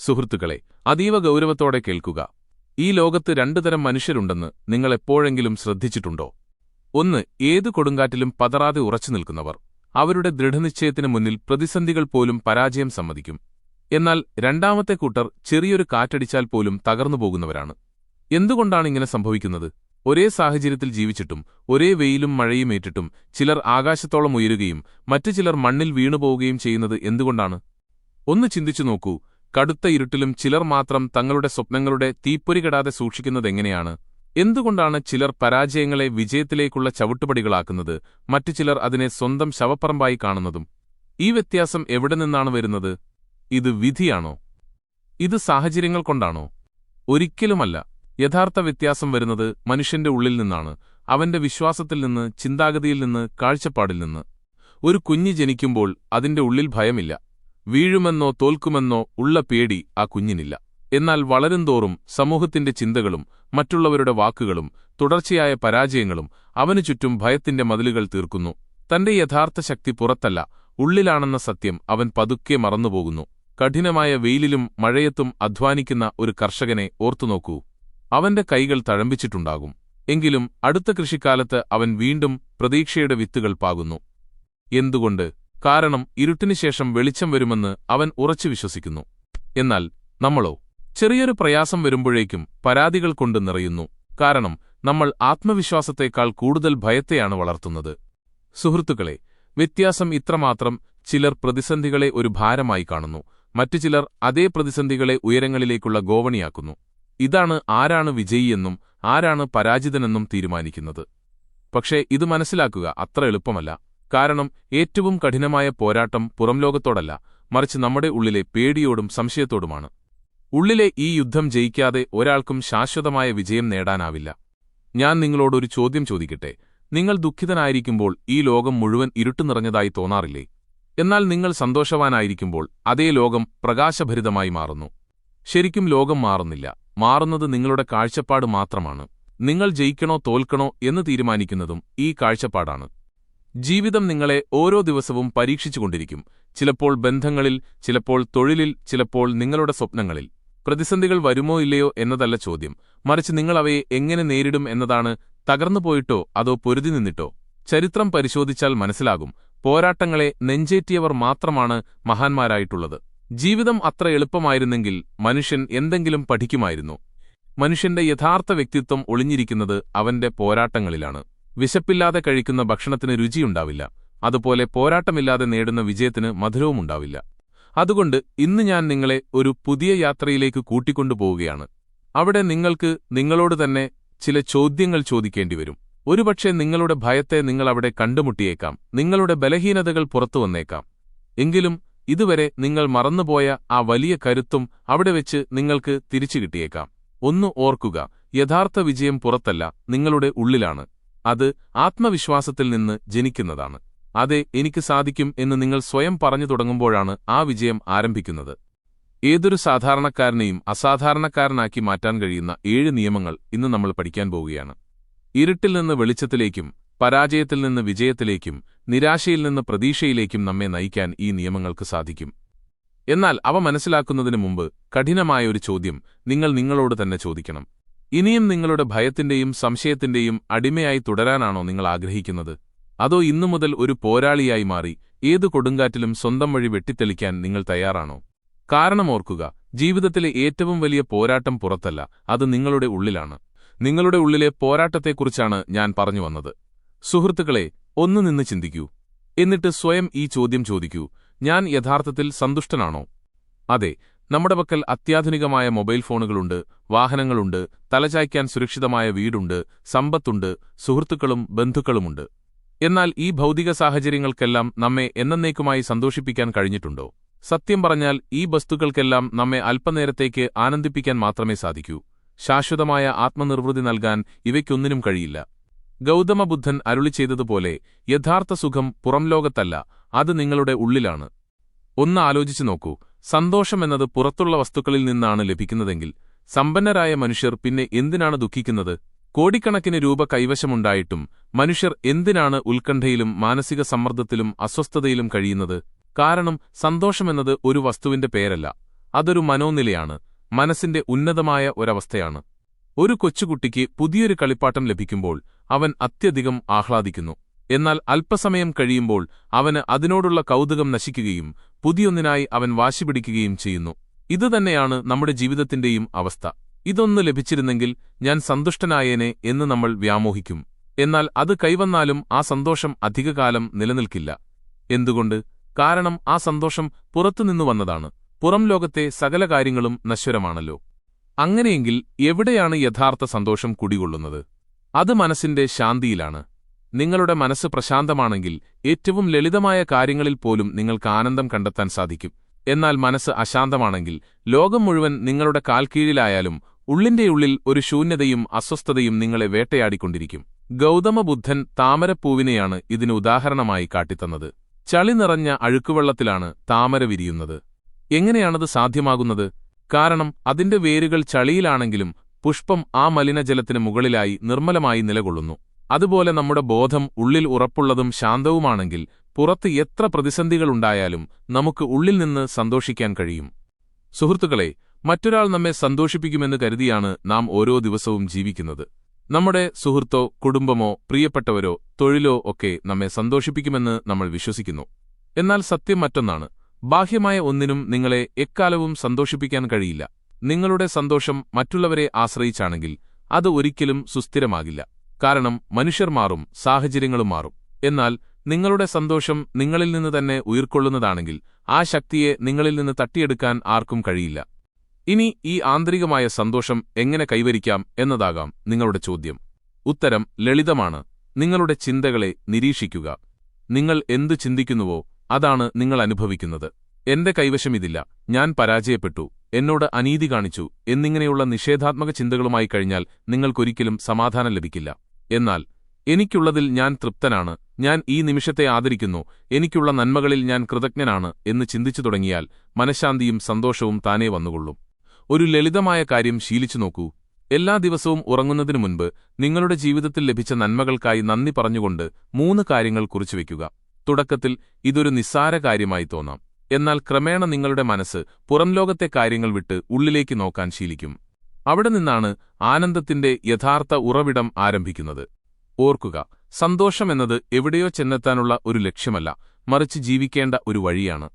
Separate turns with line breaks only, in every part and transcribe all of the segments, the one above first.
സുഹൃത്തുക്കളെ, അതീവ ഗൗരവത്തോടെ കേൾക്കുക. ഈ ലോകത്ത് രണ്ടുതരം മനുഷ്യരുണ്ടെന്ന് നിങ്ങൾ എപ്പോഴെങ്കിലും ശ്രദ്ധിച്ചിട്ടുണ്ടോ? ഒന്ന്, ഏതു കൊടുങ്കാറ്റിലും പതറാതെ ഉറച്ചു നിൽക്കുന്നവർ. അവരുടെ ദൃഢനിശ്ചയത്തിനു മുന്നിൽ പ്രതിസന്ധികൾ പോലും പരാജയം സമ്മതിക്കും. എന്നാൽ രണ്ടാമത്തെ കൂട്ടർ ചെറിയൊരു കാറ്റടിച്ചാൽ പോലും തകർന്നുപോകുന്നവരാണ്. എന്തുകൊണ്ടാണ് ഇങ്ങനെ സംഭവിക്കുന്നത്? ഒരേ സാഹചര്യത്തിൽ ജീവിച്ചിട്ടും ഒരേ വെയിലും മഴയും ഏറ്റിട്ടും ചിലർ ആകാശത്തോളം ഉയരുകയും മറ്റു ചിലർ മണ്ണിൽ വീണുപോവുകയും ചെയ്യുന്നത് എന്തുകൊണ്ടാണ്? ഒന്ന് ചിന്തിച്ചു നോക്കൂ. കടുത്ത ഇരുട്ടിലും ചിലർ മാത്രം തങ്ങളുടെ സ്വപ്നങ്ങളുടെ തീപ്പൊരി കെടാതെ സൂക്ഷിക്കുന്നതെങ്ങനെയാണ്? എന്തുകൊണ്ടാണ് ചിലർ പരാജയങ്ങളെ വിജയത്തിലേക്കുള്ള ചവിട്ടുപടികളാക്കുന്നത്, മറ്റു ചിലർ അതിനെ സ്വന്തം ശവപ്പറമ്പായി കാണുന്നതും? ഈ വ്യത്യാസം എവിടെ നിന്നാണ് വരുന്നത്? ഇത് വിധിയാണോ? ഇത് സാഹചര്യങ്ങൾ കൊണ്ടാണോ? ഒരിക്കലുമല്ല. യഥാർത്ഥ വ്യത്യാസം വരുന്നത് മനുഷ്യന്റെ ഉള്ളിൽ നിന്നാണ്. അവന്റെ വിശ്വാസത്തിൽ നിന്ന്, ചിന്താഗതിയിൽ നിന്ന്, കാഴ്ചപ്പാടിൽ നിന്ന്. ഒരു കുഞ്ഞ് ജനിക്കുമ്പോൾ അതിന്റെ ഉള്ളിൽ ഭയമില്ല. വീഴുമെന്നോ തോൽക്കുമെന്നോ ഉള്ള പേടി ആ കുഞ്ഞിനില്ല. എന്നാൽ വളരുംതോറും സമൂഹത്തിന്റെ ചിന്തകളും മറ്റുള്ളവരുടെ വാക്കുകളും തുടർച്ചയായ പരാജയങ്ങളും അവനു ചുറ്റും ഭയത്തിന്റെ മതിലുകൾ തീർക്കുന്നു. തന്റെ യഥാർത്ഥ ശക്തി പുറത്തല്ല, ഉള്ളിലാണെന്ന സത്യം അവൻ പതുക്കെ മറന്നുപോകുന്നു. കഠിനമായ വെയിലിലും മഴയത്തും അധ്വാനിക്കുന്ന ഒരു കർഷകനെ ഓർത്തുനോക്കൂ. അവന്റെ കൈകൾ തഴമ്പിച്ചിട്ടുണ്ടാകും. എങ്കിലും അടുത്ത കൃഷിക്കാലത്ത് അവൻ വീണ്ടും പ്രതീക്ഷയുടെ വിത്തുകൾ പാകുന്നു. എന്തുകൊണ്ട്? കാരണം ഇരുട്ടിനുശേഷം വെളിച്ചം വരുമെന്ന് അവൻ ഉറച്ചു വിശ്വസിക്കുന്നു. എന്നാൽ നമ്മളോ? ചെറിയൊരു പ്രയാസം വരുമ്പോഴേക്കും പരാതികൾ കൊണ്ട് നിറയുന്നു. കാരണം നമ്മൾ ആത്മവിശ്വാസത്തേക്കാൾ കൂടുതൽ ഭയത്തെയാണ് വളർത്തുന്നത്. സുഹൃത്തുക്കളെ, വ്യത്യാസം ഇത്രമാത്രം. ചിലർ പ്രതിസന്ധികളെ ഒരു ഭാരമായി കാണുന്നു. മറ്റു ചിലർ അതേ പ്രതിസന്ധികളെ ഉയരങ്ങളിലേക്കുള്ള ഗോവണിയാക്കുന്നു. ഇതാണ് ആരാണ് വിജയിയെന്നും ആരാണ് പരാജിതനെന്നും തീരുമാനിക്കുന്നത്. പക്ഷേ ഇത് മനസ്സിലാക്കുക അത്ര എളുപ്പമല്ല. കാരണം ഏറ്റവും കഠിനമായ പോരാട്ടം പുറംലോകത്തോടല്ല, മറിച്ച് നമ്മുടെ ഉള്ളിലെ പേടിയോടും സംശയത്തോടുമാണ്. ഉള്ളിലെ ഈ യുദ്ധം ജയിക്കാതെ ഒരാൾക്കും ശാശ്വതമായ വിജയം നേടാനാവില്ല. ഞാൻ നിങ്ങളോടൊരു ചോദ്യം ചോദിക്കട്ടെ. നിങ്ങൾ ദുഃഖിതനായിരിക്കുമ്പോൾ ഈ ലോകം മുഴുവൻ ഇരുട്ടു നിറഞ്ഞതായി തോന്നാറില്ലേ? എന്നാൽ നിങ്ങൾ സന്തോഷവാനായിരിക്കുമ്പോൾ അതേ ലോകം പ്രകാശഭരിതമായി മാറുന്നു. ശരിക്കും ലോകം മാറുന്നില്ല. മാറുന്നത് നിങ്ങളുടെ കാഴ്ചപ്പാട് മാത്രമാണ്. നിങ്ങൾ ജയിക്കണോ തോൽക്കണോ എന്ന് തീരുമാനിക്കുന്നതും ഈ കാഴ്ചപ്പാടാണ്. ജീവിതം നിങ്ങളെ ഓരോ ദിവസവും പരീക്ഷിച്ചുകൊണ്ടിരിക്കും. ചിലപ്പോൾ ബന്ധങ്ങളിൽ, ചിലപ്പോൾ തൊഴിലിൽ, ചിലപ്പോൾ നിങ്ങളുടെ സ്വപ്നങ്ങളിൽ. പ്രതിസന്ധികൾ വരുമോ ഇല്ലയോ എന്നതല്ല ചോദ്യം, മറിച്ച് നിങ്ങൾ അവയെ എങ്ങനെ നേരിടും എന്നതാണ്. തകർന്നുപോയിട്ടോ അതോ പൊരുതി നിന്നിട്ടോ? ചരിത്രം പരിശോധിച്ചാൽ മനസ്സിലാകും, പോരാട്ടങ്ങളെ നെഞ്ചേറ്റിയവർ മാത്രമാണ് മഹാന്മാരായിട്ടുള്ളത്. ജീവിതം അത്ര എളുപ്പമായിരുന്നെങ്കിൽ മനുഷ്യൻ എന്തെങ്കിലും പഠിക്കുമായിരുന്നു. മനുഷ്യന്റെ യഥാർത്ഥ വ്യക്തിത്വം ഒളിഞ്ഞിരിക്കുന്നത് അവന്റെ പോരാട്ടങ്ങളിലാണ്. വിശപ്പില്ലാതെ കഴിക്കുന്ന ഭക്ഷണത്തിന് രുചിയുണ്ടാവില്ല. അതുപോലെ പോരാട്ടമില്ലാതെ നേടുന്ന വിജയത്തിന് മധുരവുമുണ്ടാവില്ല. അതുകൊണ്ട് ഇന്ന് ഞാൻ നിങ്ങളെ ഒരു പുതിയ യാത്രയിലേക്ക് കൂട്ടിക്കൊണ്ടുപോവുകയാണ്. അവിടെ നിങ്ങൾക്ക് നിങ്ങളോട് തന്നെ ചില ചോദ്യങ്ങൾ ചോദിക്കേണ്ടിവരും. ഒരുപക്ഷെ നിങ്ങളുടെ ഭയത്തെ നിങ്ങളവിടെ കണ്ടുമുട്ടിയേക്കാം. നിങ്ങളുടെ ബലഹീനതകൾ പുറത്തുവന്നേക്കാം. എങ്കിലും ഇതുവരെ നിങ്ങൾ മറന്നുപോയ ആ വലിയ കരുത്തും അവിടെ വെച്ച് നിങ്ങൾക്ക് തിരിച്ചു കിട്ടിയേക്കാം. ഒന്ന് ഓർക്കുക, യഥാർത്ഥ വിജയം പുറത്തല്ല, നിങ്ങളുടെ ഉള്ളിലാണ്. അത് ആത്മവിശ്വാസത്തിൽ നിന്ന് ജനിക്കുന്നതാണ്. അതെ, എനിക്ക് സാധിക്കും എന്ന് നിങ്ങൾ സ്വയം പറഞ്ഞു തുടങ്ങുമ്പോഴാണ് ആ വിജയം ആരംഭിക്കുന്നത്. ഏതൊരു സാധാരണക്കാരനെയും അസാധാരണക്കാരനാക്കി മാറ്റാൻ കഴിയുന്ന 7 നിയമങ്ങൾ ഇന്ന് നമ്മൾ പഠിക്കാൻ പോവുകയാണ്. ഇരുട്ടിൽ നിന്ന് വെളിച്ചത്തിലേക്കും, പരാജയത്തിൽ നിന്ന് വിജയത്തിലേക്കും, നിരാശയിൽ നിന്ന് പ്രതീക്ഷയിലേക്കും നമ്മെ നയിക്കാൻ ഈ നിയമങ്ങൾക്ക് സാധിക്കും. എന്നാൽ അവ മനസ്സിലാക്കുന്നതിനു മുമ്പ് കഠിനമായൊരു ചോദ്യം നിങ്ങൾ നിങ്ങളോട് തന്നെ ചോദിക്കണം. ഇനിയും നിങ്ങളുടെ ഭയത്തിന്റെയും സംശയത്തിന്റെയും അടിമയായി തുടരാനാണോ നിങ്ങൾ ആഗ്രഹിക്കുന്നത്? അതോ ഇന്നുമുതൽ ഒരു പോരാളിയായി മാറി ഏതു കൊടുങ്കാറ്റിലും സ്വന്തം വഴി വെട്ടിത്തെളിക്കാൻ നിങ്ങൾ തയ്യാറാണോ? കാരണം ഓർക്കുക, ജീവിതത്തിലെ ഏറ്റവും വലിയ പോരാട്ടം പുറത്തല്ല, അത് നിങ്ങളുടെ ഉള്ളിലാണ്. നിങ്ങളുടെ ഉള്ളിലെ പോരാട്ടത്തെക്കുറിച്ചാണ് ഞാൻ പറഞ്ഞു വന്നത്. സുഹൃത്തുക്കളെ, ഒന്ന് നിന്ന് ചിന്തിക്കൂ. എന്നിട്ട് സ്വയം ഈ ചോദ്യം ചോദിക്കൂ: ഞാൻ യഥാർത്ഥത്തിൽ സന്തുഷ്ടനാണോ? അതെ, നമ്മുടെ പക്കൽ അത്യാധുനികമായ മൊബൈൽ ഫോണുകളുണ്ട്, വാഹനങ്ങളുണ്ട്, തലചായ്ക്കാൻ സുരക്ഷിതമായ വീടുണ്ട്, സമ്പത്തുണ്ട്, സുഹൃത്തുക്കളും ബന്ധുക്കളുമുണ്ട്. എന്നാൽ ഈ ഭൗതിക സാഹചര്യങ്ങൾക്കെല്ലാം നമ്മെ എന്നേക്കുമായി സന്തോഷിപ്പിക്കാൻ കഴിഞ്ഞിട്ടുണ്ടോ? സത്യം പറഞ്ഞാൽ ഈ വസ്തുക്കൾക്കെല്ലാം നമ്മെ അല്പനേരത്തേക്ക് ആനന്ദിപ്പിക്കാൻ മാത്രമേ സാധിക്കൂ. ശാശ്വതമായ ആത്മനിർവൃതി നൽകാൻ ഇവയ്ക്കൊന്നിനും കഴിയില്ല. ഗൗതമബുദ്ധൻ അരുളി ചെയ്തതുപോലെ യഥാർത്ഥ സുഖം പുറംലോകത്തല്ല, അത് നിങ്ങളുടെ ഉള്ളിലാണ്. ഒന്ന് ആലോചിച്ചു നോക്കൂ. സന്തോഷമെന്നത് പുറത്തുള്ള വസ്തുക്കളിൽ നിന്നാണ് ലഭിക്കുന്നതെങ്കിൽ സമ്പന്നരായ മനുഷ്യർ പിന്നെ എന്തിനാണ് ദുഃഖിക്കുന്നത്? കോടിക്കണക്കിന് രൂപ കൈവശമുണ്ടായിട്ടും മനുഷ്യർ എന്തിനാണ് ഉത്കണ്ഠയിലും മാനസിക സമ്മർദ്ദത്തിലും അസ്വസ്ഥതയിലും കഴിയുന്നത്? കാരണം സന്തോഷമെന്നത് ഒരു വസ്തുവിന്റെ പേരല്ല, അതൊരു മനോനിലയാണ്, മനസ്സിന്റെ ഉന്നതമായ ഒരവസ്ഥയാണ്. ഒരു കൊച്ചുകുട്ടിക്ക് പുതിയൊരു കളിപ്പാട്ടം ലഭിക്കുമ്പോൾ അവൻ അത്യധികം ആഹ്ലാദിക്കുന്നു. എന്നാൽ അല്പസമയം കഴിയുമ്പോൾ അവന് അതിനോടുള്ള കൗതുകം നശിക്കുകയും പുതിയൊന്നിനായി അവൻ വാശിപിടിക്കുകയും ചെയ്യുന്നു. ഇതുതന്നെയാണ് നമ്മുടെ ജീവിതത്തിന്റെയും അവസ്ഥ. ഇതൊന്ന് ലഭിച്ചിരുന്നെങ്കിൽ ഞാൻ സന്തുഷ്ടനായേനെ എന്ന് നമ്മൾ വ്യാമോഹിക്കും. എന്നാൽ അത് കൈവന്നാലും ആ സന്തോഷം അധികകാലം നിലനിൽക്കില്ല. എന്തുകൊണ്ട്? കാരണം ആ സന്തോഷം പുറത്തുനിന്നു വന്നതാണ്. പുറം ലോകത്തെ സകല കാര്യങ്ങളും നശ്വരമാണല്ലോ. അങ്ങനെയെങ്കിൽ എവിടെയാണ് യഥാർത്ഥ സന്തോഷം കുടികൊള്ളുന്നത്? അത് മനസ്സിന്റെ ശാന്തിയിലാണ്. നിങ്ങളുടെ മനസ്സ് പ്രശാന്തമാണെങ്കിൽ ഏറ്റവും ലളിതമായ കാര്യങ്ങളിൽ പോലും നിങ്ങൾക്ക് ആനന്ദം കണ്ടെത്താൻ സാധിക്കും. എന്നാൽ മനസ്സ് അശാന്തമാണെങ്കിൽ ലോകം മുഴുവൻ നിങ്ങളുടെ കാൽക്കീഴിലായാലും ഉള്ളിന്റെയുള്ളിൽ ഒരു ശൂന്യതയും അസ്വസ്ഥതയും നിങ്ങളെ വേട്ടയാടിക്കൊണ്ടിരിക്കും. ഗൗതമബുദ്ധൻ താമരപ്പൂവിനെയാണ് ഇതിന് ഉദാഹരണമായി കാട്ടിത്തന്നത്. ചളി നിറഞ്ഞ അഴുക്കുവെള്ളത്തിലാണ് താമര വിരിയുന്നത്. എങ്ങനെയാണത് സാധ്യമാകുന്നത്? കാരണം അതിന്റെ വേരുകൾ ചളിയിലാണെങ്കിലും പുഷ്പം ആ മലിനജലത്തിന് മുകളിലായി നിർമ്മലമായി നിലകൊള്ളുന്നു. അതുപോലെ നമ്മുടെ ബോധം ഉള്ളിൽ ഉറപ്പുള്ളതും ശാന്തവുമാണെങ്കിൽ പുറത്ത് എത്ര പ്രതിസന്ധികളുണ്ടായാലും നമുക്ക് ഉള്ളിൽ നിന്ന് സന്തോഷിക്കാൻ കഴിയും. സുഹൃത്തുക്കളെ, മറ്റൊരാൾ നമ്മെ സന്തോഷിപ്പിക്കുമെന്ന് കരുതിയാണ് നാം ഓരോ ദിവസവും ജീവിക്കുന്നത്. നമ്മുടെ സുഹൃത്തോ കുടുംബമോ പ്രിയപ്പെട്ടവരോ തൊഴിലോ ഒക്കെ നമ്മെ സന്തോഷിപ്പിക്കുമെന്ന് നമ്മൾ വിശ്വസിക്കുന്നു. എന്നാൽ സത്യം മറ്റൊന്നാണ്. ബാഹ്യമായ ഒന്നിനും നിങ്ങളെ എക്കാലവും സന്തോഷിപ്പിക്കാൻ കഴിയില്ല. നിങ്ങളുടെ സന്തോഷം മറ്റുള്ളവരെ ആശ്രയിച്ചാണെങ്കിൽ അത് ഒരിക്കലും സുസ്ഥിരമാകില്ല. കാരണം മനുഷ്യർ മാറും, സാഹചര്യങ്ങളും മാറും. എന്നാൽ നിങ്ങളുടെ സന്തോഷം നിങ്ങളിൽ നിന്ന് തന്നെ ഉയർക്കൊള്ളുന്നതാണെങ്കിൽ ആ ശക്തിയെ നിങ്ങളിൽ നിന്ന് തട്ടിയെടുക്കാൻ ആർക്കും കഴിയില്ല. ഇനി ഈ ആന്തരികമായ സന്തോഷം എങ്ങനെ കൈവരിക്കാം എന്നതാകാം നിങ്ങളുടെ ചോദ്യം. ഉത്തരം ലളിതമാണ്. നിങ്ങളുടെ ചിന്തകളെ നിരീക്ഷിക്കുക. നിങ്ങൾ എന്തു ചിന്തിക്കുന്നുവോ അതാണ് നിങ്ങൾ അനുഭവിക്കുന്നത്. എന്റെ കൈവശമിതില്ല, ഞാൻ പരാജയപ്പെട്ടു, എന്നോട് അനീതി കാണിച്ചു എന്നിങ്ങനെയുള്ള നിഷേധാത്മക ചിന്തകളുമായി കഴിഞ്ഞാൽ നിങ്ങൾക്കൊരിക്കലും സമാധാനം ലഭിക്കില്ല. എന്നാൽ എനിക്കുള്ളതിൽ ഞാൻ തൃപ്തനാണ്, ഞാൻ ഈ നിമിഷത്തെ ആദരിക്കുന്നു, എനിക്കുള്ള നന്മകളിൽ ഞാൻ കൃതജ്ഞനാണ് എന്ന് ചിന്തിച്ചു തുടങ്ങിയാൽ മനഃശാന്തിയും സന്തോഷവും താനേ വന്നുകൊള്ളും. ഒരു ലളിതമായ കാര്യം ശീലിച്ചു നോക്കൂ. എല്ലാ ദിവസവും ഉറങ്ങുന്നതിനു മുൻപ് നിങ്ങളുടെ ജീവിതത്തിൽ ലഭിച്ച നന്മകൾക്കായി നന്ദി പറഞ്ഞുകൊണ്ട് 3 കാര്യങ്ങൾ കുറിച്ചുവെക്കുക. തുടക്കത്തിൽ ഇതൊരു നിസ്സാര കാര്യമായി തോന്നാം. എന്നാൽ ക്രമേണ നിങ്ങളുടെ മനസ്സ് പുറംലോകത്തെ കാര്യങ്ങൾ വിട്ട് ഉള്ളിലേക്ക് നോക്കാൻ ശീലിക്കും. അവിടെ നിന്നാണ് ആനന്ദത്തിന്റെ യഥാർത്ഥ ഉറവിടം ആരംഭിക്കുന്നത്. ഓർക്കുക, സന്തോഷമെന്നത് എവിടെയോ ചെന്നെത്താനുള്ള ഒരു ലക്ഷ്യമല്ല, മറിച്ച് ജീവിക്കേണ്ട ഒരു വഴിയാണ്.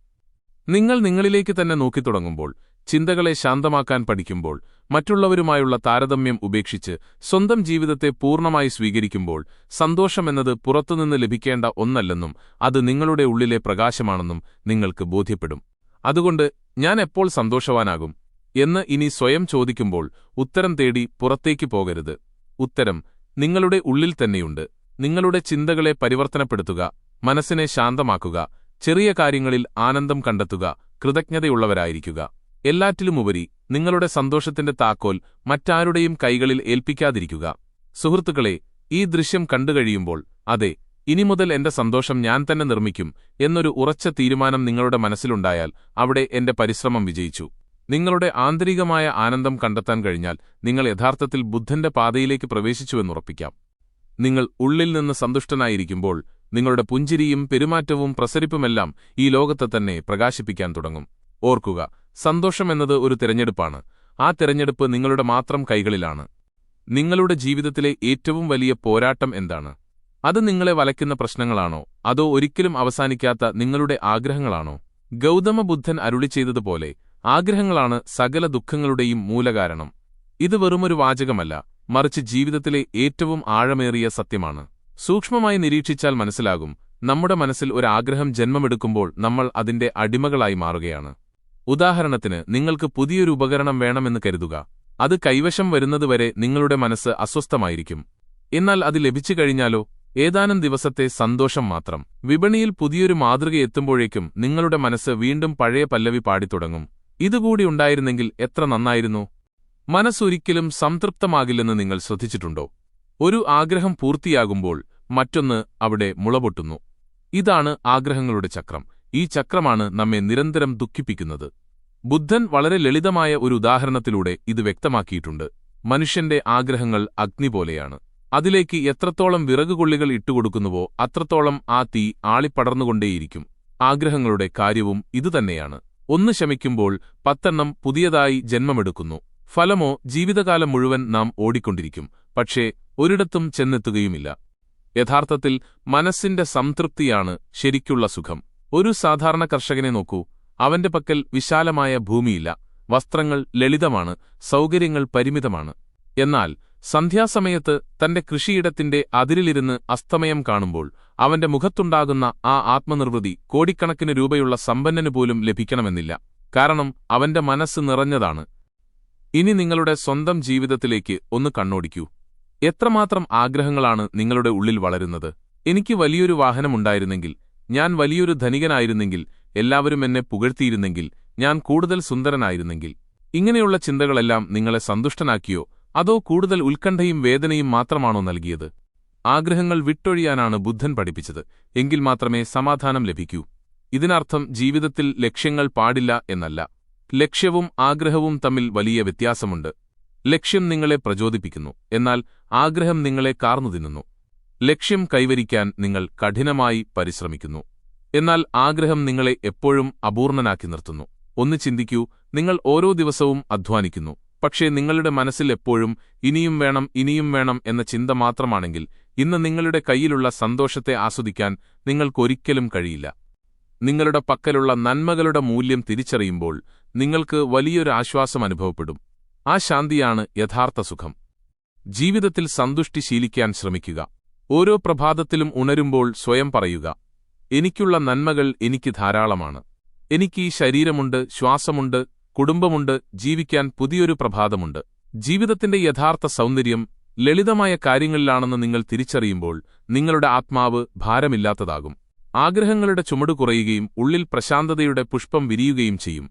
നിങ്ങൾ നിങ്ങളിലേക്ക് തന്നെ നോക്കിത്തുടങ്ങുമ്പോൾ, ചിന്തകളെ ശാന്തമാക്കാൻ പഠിക്കുമ്പോൾ, മറ്റുള്ളവരുമായുള്ള താരതമ്യം ഉപേക്ഷിച്ച് സ്വന്തം ജീവിതത്തെ പൂർണ്ണമായി സ്വീകരിക്കുമ്പോൾ സന്തോഷമെന്നത് പുറത്തുനിന്ന് ലഭിക്കേണ്ട ഒന്നല്ലെന്നും അത് നിങ്ങളുടെ ഉള്ളിലെ പ്രകാശമാണെന്നും നിങ്ങൾക്ക് ബോധ്യപ്പെടും. അതുകൊണ്ട് ഞാൻ എപ്പോൾ സന്തോഷവാനാകും എന്ന് ഇനി സ്വയം ചോദിക്കുമ്പോൾ ഉത്തരം തേടി പുറത്തേക്ക് പോകരുത്. ഉത്തരം നിങ്ങളുടെ ഉള്ളിൽ തന്നെയുണ്ട്. നിങ്ങളുടെ ചിന്തകളെ പരിവർത്തനപ്പെടുത്തുക, മനസ്സിനെ ശാന്തമാക്കുക, ചെറിയ കാര്യങ്ങളിൽ ആനന്ദം കണ്ടെത്തുക, കൃതജ്ഞതയുള്ളവരായിരിക്കുക. എല്ലാറ്റിലുമുപരി നിങ്ങളുടെ സന്തോഷത്തിന്റെ താക്കോൽ മറ്റാരുടെയും കൈകളിൽ ഏൽപ്പിക്കാതിരിക്കുക. സുഹൃത്തുക്കളെ, ഈ ദൃശ്യം കണ്ടുകഴിയുമ്പോൾ അതെ, ഇനിമുതൽ എന്റെ സന്തോഷം ഞാൻ തന്നെ നിർമ്മിക്കും എന്നൊരു ഉറച്ച തീരുമാനം നിങ്ങളുടെ മനസ്സിലുണ്ടായാൽ അവിടെ എന്റെ പരിശ്രമം വിജയിച്ചു. നിങ്ങളുടെ ആന്തരികമായ ആനന്ദം കണ്ടെത്താൻ കഴിഞ്ഞാൽ നിങ്ങൾ യഥാർത്ഥത്തിൽ ബുദ്ധന്റെ പാതയിലേക്ക് പ്രവേശിച്ചുവെന്നുറപ്പിക്കാം. നിങ്ങൾ ഉള്ളിൽ നിന്ന് സന്തുഷ്ടനായിരിക്കുമ്പോൾ നിങ്ങളുടെ പുഞ്ചിരിയും പെരുമാറ്റവും പ്രസരിപ്പുമെല്ലാം ഈ ലോകത്തെ തന്നെ പ്രകാശിപ്പിക്കാൻ തുടങ്ങും. ഓർക്കുക, സന്തോഷമെന്നത് ഒരു തിരഞ്ഞെടുപ്പാണ്. ആ തിരഞ്ഞെടുപ്പ് നിങ്ങളുടെ മാത്രം കൈകളിലാണ്. നിങ്ങളുടെ ജീവിതത്തിലെ ഏറ്റവും വലിയ പോരാട്ടം എന്താണ്? അത് നിങ്ങളെ വലയ്ക്കുന്ന പ്രശ്നങ്ങളാണോ, അതോ ഒരിക്കലും അവസാനിക്കാത്ത നിങ്ങളുടെ ആഗ്രഹങ്ങളാണോ? ഗൗതമബുദ്ധൻ അരുളി ചെയ്തതുപോലെ ആഗ്രഹങ്ങളാണ് സകല ദുഃഖങ്ങളുടെയും മൂലകാരണം. ഇത് വെറുമൊരു വാചകമല്ല, മറിച്ച് ജീവിതത്തിലെ ഏറ്റവും ആഴമേറിയ സത്യമാണ്. സൂക്ഷ്മമായി നിരീക്ഷിച്ചാൽ മനസ്സിലാകും, നമ്മുടെ മനസ്സിൽ ഒരാഗ്രഹം ജന്മമെടുക്കുമ്പോൾ നമ്മൾ അതിന്റെ അടിമകളായി മാറുകയാണ്. ഉദാഹരണത്തിന്, നിങ്ങൾക്ക് പുതിയൊരു ഉപകരണം വേണമെന്ന് കരുതുക. അത് കൈവശം വരുന്നതുവരെ നിങ്ങളുടെ മനസ്സ് അസ്വസ്ഥമായിരിക്കും. എന്നാൽ അത് ലഭിച്ചു കഴിഞ്ഞാലോ, ഏതാനും ദിവസത്തെ സന്തോഷം മാത്രം. വിപണിയിൽ പുതിയൊരു മാതൃക എത്തുമ്പോഴേക്കും നിങ്ങളുടെ മനസ്സ് വീണ്ടും പഴയ പല്ലവി പാടിത്തുടങ്ങും. ഇതുകൂടി ഉണ്ടായിരുന്നെങ്കിൽ എത്ര നന്നായിരുന്നു. മനസ്സൊരിക്കലും സംതൃപ്തമാകില്ലെന്ന് നിങ്ങൾ ശ്രദ്ധിച്ചിട്ടുണ്ടോ? ഒരു ആഗ്രഹം പൂർത്തിയാകുമ്പോൾ മറ്റൊന്ന് അവിടെ മുളപൊട്ടുന്നു. ഇതാണ് ആഗ്രഹങ്ങളുടെ ചക്രം. ഈ ചക്രമാണ് നമ്മെ നിരന്തരം ദുഃഖിപ്പിക്കുന്നത്. ബുദ്ധൻ വളരെ ലളിതമായ ഒരു ഉദാഹരണത്തിലൂടെ ഇത് വ്യക്തമാക്കിയിട്ടുണ്ട്. മനുഷ്യന്റെ ആഗ്രഹങ്ങൾ അഗ്നി പോലെയാണ്. അതിലേക്ക് എത്രത്തോളം വിറകുകൊള്ളികൾ ഇട്ടുകൊടുക്കുന്നുവോ അത്രത്തോളം ആ തീ ആളിപ്പടർന്നുകൊണ്ടേയിരിക്കും. ആഗ്രഹങ്ങളുടെ കാര്യവും ഇതുതന്നെയാണ്. ഒന്ന് ശമിക്കുമ്പോൾ 10 പുതിയതായി ജന്മമെടുക്കുന്നു. ഫലമോ ജീവിതകാലം മുഴുവൻ നാം ഓടിക്കൊണ്ടിരിക്കും, പക്ഷേ ഒരിടത്തും ചെന്നെത്തുകയുമില്ല. യഥാർത്ഥത്തിൽ മനസ്സിന്റെ സംതൃപ്തിയാണ് ശരിക്കുള്ള സുഖം. ഒരു സാധാരണ കർഷകനെ നോക്കൂ. അവന്റെ പക്കൽ വിശാലമായ ഭൂമിയില്ല, വസ്ത്രങ്ങൾ ലളിതമാണ്, സൗകര്യങ്ങൾ പരിമിതമാണ്. എന്നാൽ സന്ധ്യാസമയത്ത് തന്റെ കൃഷിയിടത്തിന്റെ അതിരിലിരുന്ന് അസ്തമയം കാണുമ്പോൾ അവന്റെ മുഖത്തുണ്ടാകുന്ന ആ ആത്മനിർവൃതി കോടിക്കണക്കിന് രൂപയുള്ള സമ്പന്നനു പോലും ലഭിക്കണമെന്നില്ല. കാരണം അവന്റെ മനസ്സ് നിറഞ്ഞതാണ്. ഇനി നിങ്ങളുടെ സ്വന്തം ജീവിതത്തിലേക്ക് ഒന്ന് കണ്ണോടിക്കൂ. എത്രമാത്രം ആഗ്രഹങ്ങളാണ് നിങ്ങളുടെ ഉള്ളിൽ വളരുന്നത്. എനിക്ക് വലിയൊരു വാഹനമുണ്ടായിരുന്നെങ്കിൽ, ഞാൻ വലിയൊരു ധനികനായിരുന്നെങ്കിൽ, എല്ലാവരും എന്നെ പുകഴ്ത്തിയിരുന്നെങ്കിൽ, ഞാൻ കൂടുതൽ സുന്ദരനായിരുന്നെങ്കിൽ. ഇങ്ങനെയുള്ള ചിന്തകളെല്ലാം നിങ്ങളെ സന്തുഷ്ടനാക്കിയോ, അതോ കൂടുതൽ ഉത്കണ്ഠയും വേദനയും മാത്രമാണോ നൽകിയത്? ആഗ്രഹങ്ങൾ വിട്ടൊഴിയാനാണ് ബുദ്ധൻ പഠിപ്പിച്ചത്. എങ്കിൽ മാത്രമേ സമാധാനം ലഭിക്കൂ. ഇതിനർത്ഥം ജീവിതത്തിൽ ലക്ഷ്യങ്ങൾ പാടില്ല എന്നല്ല. ലക്ഷ്യവും ആഗ്രഹവും തമ്മിൽ വലിയ വ്യത്യാസമുണ്ട്. ലക്ഷ്യം നിങ്ങളെ പ്രചോദിപ്പിക്കുന്നു, എന്നാൽ ആഗ്രഹം നിങ്ങളെ കാർന്നു തിന്നുന്നു. ലക്ഷ്യം കൈവരിക്കാൻ നിങ്ങൾ കഠിനമായി പരിശ്രമിക്കുന്നു, എന്നാൽ ആഗ്രഹം നിങ്ങളെ എപ്പോഴും അപൂർണനാക്കി നിർത്തുന്നു. ഒന്ന് ചിന്തിക്കൂ, നിങ്ങൾ ഓരോ ദിവസവും അധ്വാനിക്കുന്നു, പക്ഷേ നിങ്ങളുടെ മനസ്സിൽ എപ്പോഴും ഇനിയും വേണം എന്ന ചിന്ത മാത്രമാണെങ്കിൽ ഇന്ന് നിങ്ങളുടെ കയ്യിലുള്ള സന്തോഷത്തെ ആസ്വദിക്കാൻ നിങ്ങൾക്കൊരിക്കലും കഴിയില്ല. നിങ്ങളുടെ പക്കലുള്ള നന്മകളുടെ മൂല്യം തിരിച്ചറിയുമ്പോൾ നിങ്ങൾക്ക് വലിയൊരു ആശ്വാസം അനുഭവപ്പെടും. ആ ശാന്തിയാണ് യഥാർത്ഥ സുഖം. ജീവിതത്തിൽ സന്തുഷ്ടി ശീലിക്കാൻ ശ്രമിക്കുക. ഓരോ പ്രഭാതത്തിലും ഉണരുമ്പോൾ സ്വയം പറയുക, എനിക്കുള്ള നന്മകൾ എനിക്ക് ധാരാളമാണ്. എനിക്ക് ഈ ശരീരമുണ്ട്, ശ്വാസമുണ്ട്, കുടുംബമുണ്ട്, ജീവിക്കാൻ പുതിയൊരു പ്രഭാതമുണ്ട്. ജീവിതത്തിന്റെ യഥാർത്ഥ സൗന്ദര്യം ലളിതമായ കാര്യങ്ങളിലാണെന്ന് നിങ്ങൾ തിരിച്ചറിയുമ്പോൾ നിങ്ങളുടെ ആത്മാവ് ഭാരമില്ലാത്തതാകും. ആഗ്രഹങ്ങളുടെ ചുമട് കുറയുകയും ഉള്ളിൽ പ്രശാന്തതയുടെ പുഷ്പം വിരിയുകയും ചെയ്യും.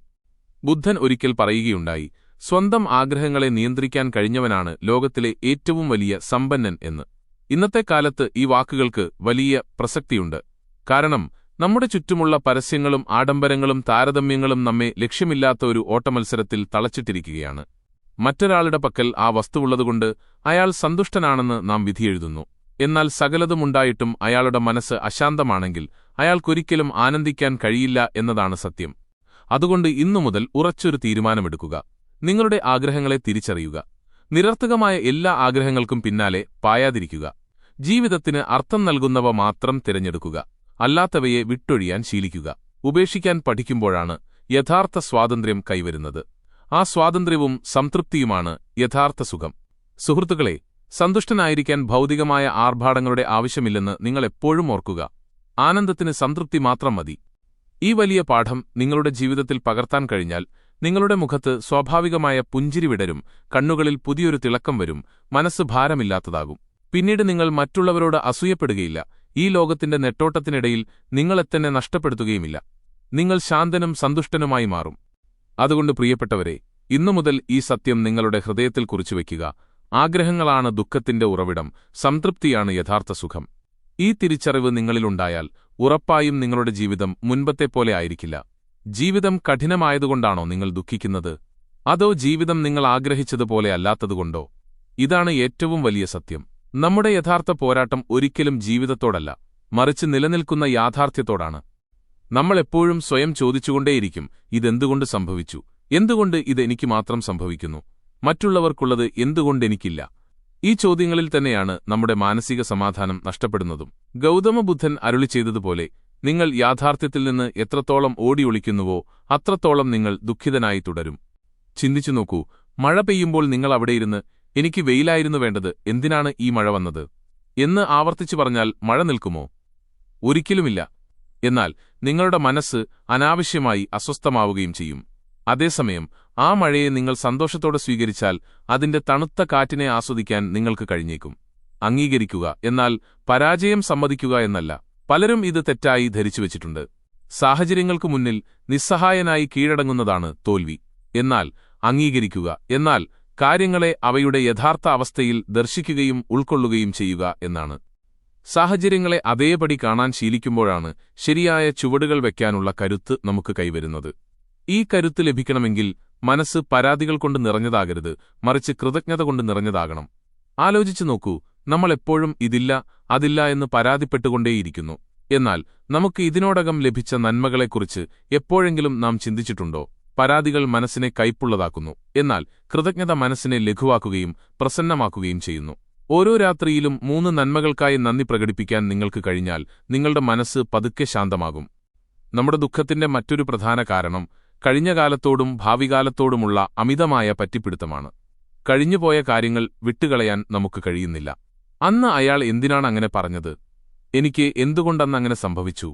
ബുദ്ധൻ ഒരിക്കൽ പറയുകയുണ്ടായി, സ്വന്തം ആഗ്രഹങ്ങളെ നിയന്ത്രിക്കാൻ കഴിഞ്ഞവനാണ് ലോകത്തിലെ ഏറ്റവും വലിയ സമ്പന്നൻ എന്ന്. ഇന്നത്തെ കാലത്ത് ഈ വാക്കുകൾക്ക് വലിയ പ്രസക്തിയുണ്ട്. കാരണം നമ്മുടെ ചുറ്റുമുള്ള പരസ്യങ്ങളും ആഡംബരങ്ങളും താരതമ്യങ്ങളും നമ്മെ ലക്ഷ്യമില്ലാത്ത ഒരു ഓട്ടമത്സരത്തിൽ തളച്ചിട്ടിരിക്കുകയാണ്. മറ്റൊരാളുടെ പക്കൽ ആ വസ്തുവുള്ളതുകൊണ്ട് അയാൾ സന്തുഷ്ടനാണെന്ന് നാം വിധിയെഴുതുന്നു. എന്നാൽ സകലതുമുണ്ടായിട്ടും അയാളുടെ മനസ്സ് അശാന്തമാണെങ്കിൽ അയാൾക്കൊരിക്കലും ആനന്ദിക്കാൻ കഴിയില്ല എന്നതാണ് സത്യം. അതുകൊണ്ട് ഇന്നുമുതൽ ഉറച്ചൊരു തീരുമാനമെടുക്കുക. നിങ്ങളുടെ ആഗ്രഹങ്ങളെ തിരിച്ചറിയുക. നിരർത്ഥകമായ എല്ലാ ആഗ്രഹങ്ങൾക്കും പിന്നാലെ പായാതിരിക്കുക. ജീവിതത്തിന് അർത്ഥം നൽകുന്നവ മാത്രം തിരഞ്ഞെടുക്കുക. അല്ലാത്തവയെ വിട്ടൊഴിയാൻ ശീലിക്കുക. ഉപേക്ഷിക്കാൻ പഠിക്കുമ്പോഴാണ് യഥാർത്ഥ സ്വാതന്ത്ര്യം കൈവരുന്നത്. ആ സ്വാതന്ത്ര്യവും സംതൃപ്തിയുമാണ് യഥാർത്ഥ സുഖം. സുഹൃത്തുക്കളെ, സന്തുഷ്ടനായിരിക്കാൻ ഭൗതികമായ ആർഭാടങ്ങളുടെ ആവശ്യമില്ലെന്ന് നിങ്ങൾ എപ്പോഴും ഓർക്കുക. ആനന്ദത്തിന് സംതൃപ്തി മാത്രം മതി. ഈ വലിയ പാഠം നിങ്ങളുടെ ജീവിതത്തിൽ പകർത്താൻ കഴിഞ്ഞാൽ നിങ്ങളുടെ മുഖത്ത് സ്വാഭാവികമായ പുഞ്ചിരി വിടരും, കണ്ണുകളിൽ പുതിയൊരു തിളക്കം വരും, മനസ്സ് ഭാരമില്ലാത്തതാകും. പിന്നീട് നിങ്ങൾ മറ്റുള്ളവരോട് അസൂയപ്പെടുകയില്ല. ഈ ലോകത്തിന്റെ നെട്ടോട്ടത്തിനിടയിൽ നിങ്ങളെത്തന്നെ നഷ്ടപ്പെടുത്തുകയുമില്ല. നിങ്ങൾ ശാന്തനും സന്തുഷ്ടനുമായി മാറും. അതുകൊണ്ട് പ്രിയപ്പെട്ടവരെ, ഇന്നുമുതൽ ഈ സത്യം നിങ്ങളുടെ ഹൃദയത്തിൽ കുറിച്ചുവെക്കുക. ആഗ്രഹങ്ങളാണ് ദുഃഖത്തിന്റെ ഉറവിടം, സംതൃപ്തിയാണ് യഥാർത്ഥ സുഖം. ഈ തിരിച്ചറിവ് നിങ്ങളിലുണ്ടായാൽ ഉറപ്പായും നിങ്ങളുടെ ജീവിതം മുൻപത്തെപ്പോലെ ആയിരിക്കില്ല. ജീവിതം കഠിനമായതുകൊണ്ടാണോ നിങ്ങൾ ദുഃഖിക്കുന്നത്? അതോ ജീവിതം നിങ്ങൾ ആഗ്രഹിച്ചതുപോലെ അല്ലാത്തതുകൊണ്ടോ? ഇതാണ് ഏറ്റവും വലിയ സത്യം. നമ്മുടെ യഥാർത്ഥ പോരാട്ടം ഒരിക്കലും ജീവിതത്തോടല്ല, മറിച്ച് നിലനിൽക്കുന്ന യാഥാർത്ഥ്യത്തോടാണ്. നമ്മൾ എപ്പോഴും സ്വയം ചോദിച്ചുകൊണ്ടേയിരിക്കും, ഇതെന്തുകൊണ്ട് സംഭവിച്ചു? എന്തുകൊണ്ട് ഇത് എനിക്ക് മാത്രം സംഭവിക്കുന്നു? മറ്റുള്ളവർക്കുള്ളത് എന്തുകൊണ്ടെനിക്കില്ല? ഈ ചോദ്യങ്ങളിൽ തന്നെയാണ് നമ്മുടെ മാനസിക സമാധാനം നഷ്ടപ്പെടുന്നതും. ഗൗതമ ബുദ്ധൻ അരുളി ചെയ്തതുപോലെ, നിങ്ങൾ യാഥാർത്ഥ്യത്തിൽ നിന്ന് എത്രത്തോളം ഓടിയൊളിക്കുന്നുവോ അത്രത്തോളം നിങ്ങൾ ദുഃഖിതനായി തുടരും. ചിന്തിച്ചു നോക്കൂ, മഴ പെയ്യുമ്പോൾ നിങ്ങൾ അവിടെയിരുന്ന് എനിക്ക് വെയിലായിരുന്നു വേണ്ടത്, എന്തിനാണ് ഈ മഴ വന്നത് എന്ന് ആവർത്തിച്ചു പറഞ്ഞാൽ മഴ നിൽക്കുമോ? ഒരിക്കലുമില്ല. എന്നാൽ നിങ്ങളുടെ മനസ്സ് അനാവശ്യമായി അസ്വസ്ഥമാവുകയും ചെയ്യും. അതേസമയം ആ മഴയെ നിങ്ങൾ സന്തോഷത്തോടെ സ്വീകരിച്ചാൽ അതിന്റെ തണുത്ത കാറ്റിനെ ആസ്വദിക്കാൻ നിങ്ങൾക്ക് കഴിഞ്ഞേക്കും. അംഗീകരിക്കുക, എന്നാൽ പരാജയം സമ്മതിക്കുക എന്നല്ല. പലരും ഇത് തെറ്റായി ധരിച്ചുവച്ചിട്ടുണ്ട്. സാഹചര്യങ്ങൾക്കു മുന്നിൽ നിസ്സഹായനായി കീഴടങ്ങുന്നതാണ് തോൽവി. എന്നാൽ അംഗീകരിക്കുക, എന്നാൽ കാര്യങ്ങളെ അവയുടെ യഥാർത്ഥ അവസ്ഥയിൽ ദർശിക്കുകയും ഉൾക്കൊള്ളുകയും ചെയ്യുക എന്നാണ്. സാഹചര്യങ്ങളെ അതേപടി കാണാൻ ശീലിക്കുമ്പോഴാണ് ശരിയായ ചുവടുകൾ വയ്ക്കാനുള്ള കരുത്ത് നമുക്ക് കൈവരുന്നത്. ഈ കരുത്ത് ലഭിക്കണമെങ്കിൽ മനസ്സ് പരാതികൾ കൊണ്ട് നിറഞ്ഞതാകരുത്, മറിച്ച് കൃതജ്ഞത കൊണ്ട് നിറഞ്ഞതാകണം. ആലോചിച്ചു നോക്കൂ, നമ്മൾ എപ്പോഴും ഇതില്ല അതില്ല എന്ന് പരാതിപ്പെട്ടുകൊണ്ടേയിരിക്കുന്നു. എന്നാൽ നമുക്ക് ഇതിനോടകം ലഭിച്ച നന്മകളെക്കുറിച്ച് എപ്പോഴെങ്കിലും നാം ചിന്തിച്ചിട്ടുണ്ടോ? പരാതികൾ മനസ്സിനെ കയ്പുള്ളതാക്കുന്നു, എന്നാൽ കൃതജ്ഞത മനസ്സിനെ ലഘുവാക്കുകയും പ്രസന്നമാക്കുകയും ചെയ്യുന്നു. ഓരോ രാത്രിയിലും 3 നന്മകൾക്കായി നന്ദി പ്രകടിപ്പിക്കാൻ നിങ്ങൾക്ക് കഴിഞ്ഞാൽ നിങ്ങളുടെ മനസ്സ് പതുക്കെ ശാന്തമാകും. നമ്മുടെ ദുഃഖത്തിന്റെ മറ്റൊരു പ്രധാന കാരണം കഴിഞ്ഞകാലത്തോടും ഭാവികാലത്തോടുമുള്ള അമിതമായ പറ്റിപ്പിടുത്തമാണ്. കഴിഞ്ഞുപോയ കാര്യങ്ങൾ വിട്ടുകളയാൻ നമുക്ക് കഴിയുന്നില്ല. അന്ന് അയാൾ എന്തിനാണ് അങ്ങനെ പറഞ്ഞത്? എനിക്ക് എന്തുകൊണ്ടന്നങ്ങനെ സംഭവിച്ചു?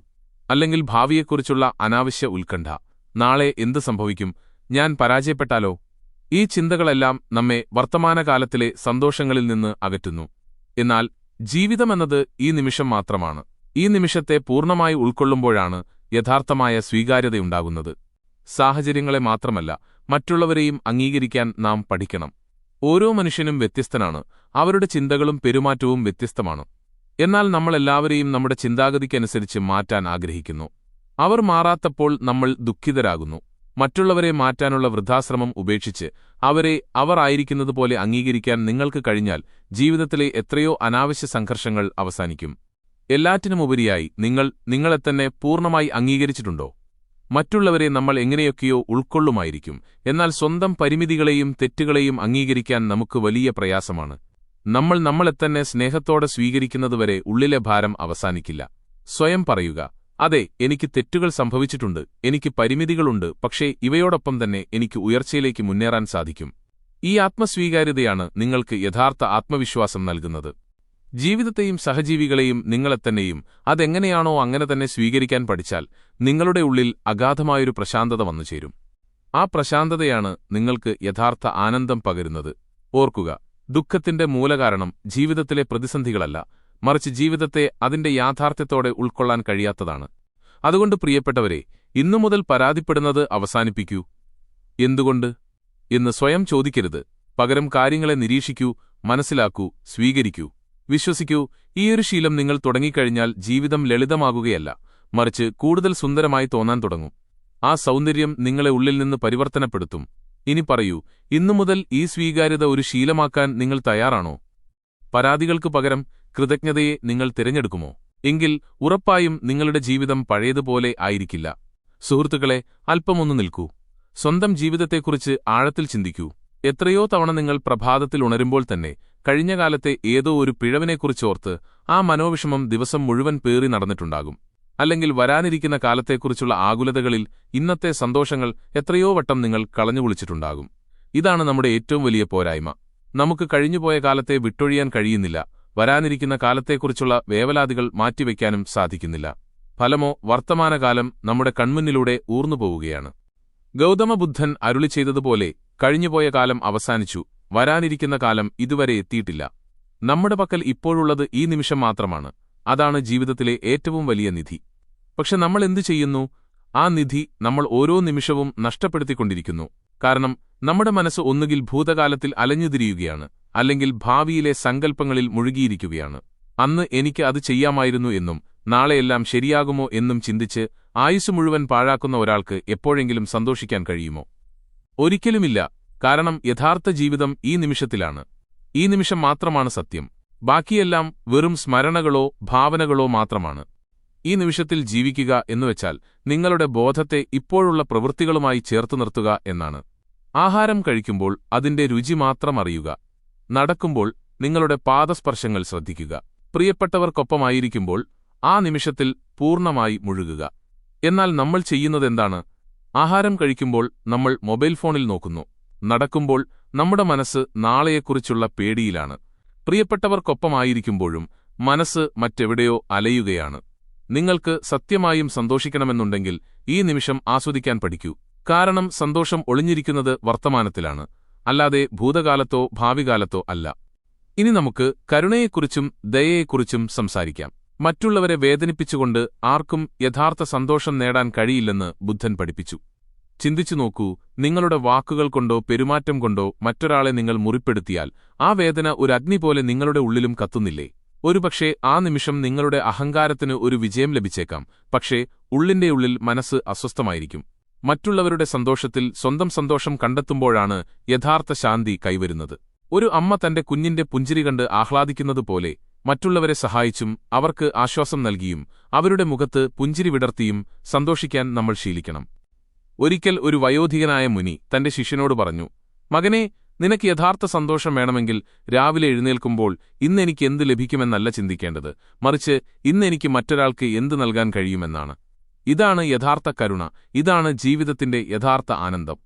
അല്ലെങ്കിൽ ഭാവിയെക്കുറിച്ചുള്ള അനാവശ്യ ഉത്കണ്ഠ, നാളെ എന്ത് സംഭവിക്കും, ഞാൻ പരാജയപ്പെട്ടാലോ? ഈ ചിന്തകളെല്ലാം നമ്മെ വർത്തമാനകാലത്തിലെ സന്തോഷങ്ങളിൽ നിന്ന് അകറ്റുന്നു. എന്നാൽ ജീവിതമെന്നത് ഈ നിമിഷം മാത്രമാണ്. ഈ നിമിഷത്തെ പൂർണ്ണമായി ഉൾക്കൊള്ളുമ്പോഴാണ് യഥാർത്ഥമായ സ്വീകാര്യതയുണ്ടാകുന്നത്. സാഹചര്യങ്ങളെ മാത്രമല്ല, മറ്റുള്ളവരെയും അംഗീകരിക്കാൻ നാം പഠിക്കണം. ഓരോ മനുഷ്യനും വ്യത്യസ്തനാണ്, അവരുടെ ചിന്തകളും പെരുമാറ്റവും വ്യത്യസ്തമാണ്. എന്നാൽ നമ്മളെല്ലാവരെയും നമ്മുടെ ചിന്താഗതിക്കനുസരിച്ച് മാറ്റാൻ ആഗ്രഹിക്കുന്നു. അവർ മാറാത്തപ്പോൾ നമ്മൾ ദുഃഖിതരാകുന്നു. മറ്റുള്ളവരെ മാറ്റാനുള്ള വൃഥാശ്രമം ഉപേക്ഷിച്ച് അവരെ അവർ ആയിരിക്കുന്നതുപോലെ അംഗീകരിക്കാൻ നിങ്ങൾക്ക് കഴിഞ്ഞാൽ ജീവിതത്തിലെ എത്രയോ അനാവശ്യ സംഘർഷങ്ങൾ അവസാനിക്കും. എല്ലാറ്റിനുമുപരിയായി നിങ്ങളെത്തന്നെ പൂർണ്ണമായി അംഗീകരിച്ചിട്ടുണ്ടോ? മറ്റുള്ളവരെ നമ്മൾ എങ്ങനെയൊക്കെയോ ഉൾക്കൊള്ളുമായിരിക്കും, എന്നാൽ സ്വന്തം പരിമിതികളെയും തെറ്റുകളെയും അംഗീകരിക്കാൻ നമുക്ക് വലിയ പ്രയാസമാണ്. നമ്മളെത്തന്നെ സ്നേഹത്തോടെ സ്വീകരിക്കുന്നതുവരെ ഉള്ളിലെ ഭാരം അവസാനിക്കില്ല. സ്വയം പറയുക, അതെ, എനിക്ക് തെറ്റുകൾ സംഭവിച്ചിട്ടുണ്ട്, എനിക്ക് പരിമിതികളുണ്ട്, പക്ഷേ ഇവയോടൊപ്പം തന്നെ എനിക്ക് ഉയർച്ചയിലേക്ക് മുന്നേറാൻ സാധിക്കും. ഈ ആത്മസ്വീകാര്യതയാണ് നിങ്ങൾക്ക് യഥാർത്ഥ ആത്മവിശ്വാസം നൽകുന്നത്. ജീവിതത്തെയും സഹജീവികളെയും നിങ്ങളെത്തന്നെയും അതെങ്ങനെയാണോ അങ്ങനെ തന്നെ സ്വീകരിക്കാൻ പഠിച്ചാൽ നിങ്ങളുടെ ഉള്ളിൽ അഗാധമായൊരു പ്രശാന്തത വന്നുചേരും. ആ പ്രശാന്തതയാണ് നിങ്ങൾക്ക് യഥാർത്ഥ ആനന്ദം പകരുന്നത്. ഓർക്കുക, ദുഃഖത്തിന്റെ മൂലകാരണം ജീവിതത്തിലെ പ്രതിസന്ധികളല്ല, മറിച്ച് ജീവിതത്തെ അതിന്റെ യാഥാർത്ഥ്യത്തോടെ ഉൾക്കൊള്ളാൻ കഴിയാത്തതാണ്. അതുകൊണ്ട് പ്രിയപ്പെട്ടവരെ, ഇന്നുമുതൽ പരാതിപ്പെടുന്നത് അവസാനിപ്പിക്കൂ. എന്തുകൊണ്ട് എന്ന് സ്വയം ചോദിക്കരുത്. പകരം കാര്യങ്ങളെ നിരീക്ഷിക്കൂ, മനസ്സിലാക്കൂ, സ്വീകരിക്കൂ, വിശ്വസിക്കൂ. ഈയൊരു ശീലം നിങ്ങൾ തുടങ്ങിക്കഴിഞ്ഞാൽ ജീവിതം ലളിതമാകുകയല്ല, മറിച്ച് കൂടുതൽ സുന്ദരമായി തോന്നാൻ തുടങ്ങും. ആ സൗന്ദര്യം നിങ്ങളെ ഉള്ളിൽ നിന്ന് പരിവർത്തനപ്പെടുത്തും. ഇനി പറയൂ, ഇന്നുമുതൽ ഈ സ്വീകാര്യത ഒരു ശീലമാക്കാൻ നിങ്ങൾ തയ്യാറാണോ? പരാതികൾക്ക് പകരം കൃതജ്ഞതയെ നിങ്ങൾ തിരഞ്ഞെടുക്കുമോ? എങ്കിൽ ഉറപ്പായും നിങ്ങളുടെ ജീവിതം പഴയതുപോലെ ആയിരിക്കില്ല. സുഹൃത്തുക്കളെ, അല്പമൊന്നു നിൽക്കൂ. സ്വന്തം ജീവിതത്തെക്കുറിച്ച് ആഴത്തിൽ ചിന്തിക്കൂ. എത്രയോ തവണ നിങ്ങൾ പ്രഭാതത്തിൽ ഉണരുമ്പോൾ തന്നെ കഴിഞ്ഞകാലത്തെ ഏതോ ഒരു പിഴവിനെക്കുറിച്ചോർത്ത് ആ മനോവിഷമം ദിവസം മുഴുവൻ പേറി നടന്നിട്ടുണ്ടാകും. അല്ലെങ്കിൽ വരാനിരിക്കുന്ന കാലത്തെക്കുറിച്ചുള്ള ആകുലതകളിൽ ഇന്നത്തെ സന്തോഷങ്ങൾ എത്രയോ വട്ടം നിങ്ങൾ കളഞ്ഞുകുളിച്ചിട്ടുണ്ടാകും. ഇതാണ് നമ്മുടെ ഏറ്റവും വലിയ പോരായ്മ. നമുക്ക് കഴിഞ്ഞുപോയ കാലത്തെ വിട്ടൊഴിയാൻ കഴിയുന്നില്ല. വരാനിരിക്കുന്ന കാലത്തെക്കുറിച്ചുള്ള വേവലാതികൾ മാറ്റിവെക്കാനും സാധിക്കുന്നില്ല. ഫലമോ വർത്തമാനകാലം നമ്മുടെ കൺമുന്നിലൂടെ ഊർന്നുപോവുകയാണ്. ഗൗതമബുദ്ധൻ അരുളി ചെയ്തതുപോലെ, കഴിഞ്ഞുപോയ കാലം അവസാനിച്ചു, വരാനിരിക്കുന്ന കാലം ഇതുവരെ എത്തിയിട്ടില്ല. നമ്മുടെ പക്കൽ ഇപ്പോഴുള്ളത് ഈ നിമിഷം മാത്രമാണ്. അതാണ് ജീവിതത്തിലെ ഏറ്റവും വലിയ നിധി. പക്ഷെ നമ്മൾ എന്തു ചെയ്യുന്നു? ആ നിധി നമ്മൾ ഓരോ നിമിഷവും നഷ്ടപ്പെടുത്തിക്കൊണ്ടിരിക്കുന്നു. കാരണം നമ്മുടെ മനസ്സ് ഒന്നുകിൽ ഭൂതകാലത്തിൽ അലഞ്ഞുതിരിയുകയാണ്, അല്ലെങ്കിൽ ഭാവിയിലെ സങ്കല്പങ്ങളിൽ മുഴുകിയിരിക്കുകയാണ്. അന്ന് എനിക്ക് അത് ചെയ്യാമായിരുന്നു എന്നും നാളെയെല്ലാം ശരിയാകുമോ എന്നും ചിന്തിച്ച് ആയുസ് മുഴുവൻ പാഴാക്കുന്ന ഒരാൾക്ക് എപ്പോഴെങ്കിലും സന്തോഷിക്കാൻ കഴിയുമോ? ഒരിക്കലുമില്ല. കാരണം യഥാർത്ഥ ജീവിതം ഈ നിമിഷത്തിലാണ്. ഈ നിമിഷം മാത്രമാണ് സത്യം. ബാക്കിയെല്ലാം വെറും സ്മരണകളോ ഭാവനകളോ മാത്രമാണ്. ഈ നിമിഷത്തിൽ ജീവിക്കുക എന്നുവെച്ചാൽ നിങ്ങളുടെ ബോധത്തെ ഇപ്പോഴുള്ള പ്രവൃത്തികളുമായി ചേർത്തു നിർത്തുക എന്നാണ്. ആഹാരം കഴിക്കുമ്പോൾ അതിന്റെ രുചി മാത്രം അറിയുക. നടക്കുമ്പോൾ നിങ്ങളുടെ പാദസ്പർശങ്ങൾ ശ്രദ്ധിക്കുക. പ്രിയപ്പെട്ടവർക്കൊപ്പമായിരിക്കുമ്പോൾ ആ നിമിഷത്തിൽ പൂർണ്ണമായി മുഴുകുക. എന്നാൽ നമ്മൾ ചെയ്യുന്നതെന്താണ്? ആഹാരം കഴിക്കുമ്പോൾ നമ്മൾ മൊബൈൽ ഫോണിൽ നോക്കുന്നു. നടക്കുമ്പോൾ നമ്മുടെ മനസ്സ് നാളെയെക്കുറിച്ചുള്ള പേടിയിലാണ്. പ്രിയപ്പെട്ടവർക്കൊപ്പമായിരിക്കുമ്പോഴും മനസ്സ് മറ്റെവിടെയോ അലയുകയാണ്. നിങ്ങൾക്ക് സത്യമായും സന്തോഷിക്കണമെന്നുണ്ടെങ്കിൽ ഈ നിമിഷം ആസ്വദിക്കാൻ പഠിക്കൂ. കാരണം സന്തോഷം ഒളിഞ്ഞിരിക്കുന്നത് വർത്തമാനത്തിലാണ്, അല്ലാതെ ഭൂതകാലത്തോ ഭാവികാലത്തോ അല്ല. ഇനി നമുക്ക് കരുണയെക്കുറിച്ചും ദയയെക്കുറിച്ചും സംസാരിക്കാം. മറ്റുള്ളവരെ വേദനിപ്പിച്ചുകൊണ്ട് ആർക്കും യഥാർത്ഥ സന്തോഷം നേടാൻ കഴിയില്ലെന്ന് ബുദ്ധൻ പഠിപ്പിച്ചു. ചിന്തിച്ചു നോക്കൂ, നിങ്ങളുടെ വാക്കുകൾ കൊണ്ടോ പെരുമാറ്റം കൊണ്ടോ മറ്റൊരാളെ നിങ്ങൾ മുറിപ്പെടുത്തിയാൽ ആ വേദന ഒരു അഗ്നി പോലെ നിങ്ങളുടെ ഉള്ളിലും കത്തുന്നില്ലേ? ഒരുപക്ഷേ ആ നിമിഷം നിങ്ങളുടെ അഹങ്കാരത്തിന് ഒരു വിജയം ലഭിച്ചേക്കാം, പക്ഷേ ഉള്ളിന്റെ ഉള്ളിൽ മനസ്സ് അസ്വസ്ഥമായിരിക്കും. മറ്റുള്ളവരുടെ സന്തോഷത്തിൽ സ്വന്തം സന്തോഷം കണ്ടെത്തുമ്പോഴാണ് യഥാർത്ഥ ശാന്തി കൈവരുന്നത്. ഒരു അമ്മ തന്റെ കുഞ്ഞിന്റെ പുഞ്ചിരി കണ്ട് ആഹ്ലാദിക്കുന്നതുപോലെ മറ്റുള്ളവരെ സഹായിച്ചും അവർക്ക് ആശ്വാസം നൽകിയും അവരുടെ മുഖത്ത് പുഞ്ചിരി വിടർത്തിയും സന്തോഷിക്കാൻ നമ്മൾ ശീലിക്കണം. ഒരിക്കൽ ഒരു വയോധികനായ മുനി തന്റെ ശിഷ്യനോട് പറഞ്ഞു, മകനേ, നിനക്ക് യഥാർത്ഥ സന്തോഷം വേണമെങ്കിൽ രാവിലെ എഴുന്നേൽക്കുമ്പോൾ ഇന്നെനിക്ക് എന്ത് ലഭിക്കുമെന്നല്ല ചിന്തിക്കേണ്ടത്, മറിച്ച് ഇന്നെനിക്ക് മറ്റൊരാൾക്ക് എന്ത് നൽകാൻ കഴിയുമെന്നാണ്. ഇതാണ് യഥാർത്ഥ കരുണ, ഇതാണ് ജീവിതത്തിന്റെ യഥാർത്ഥ ആനന്ദം.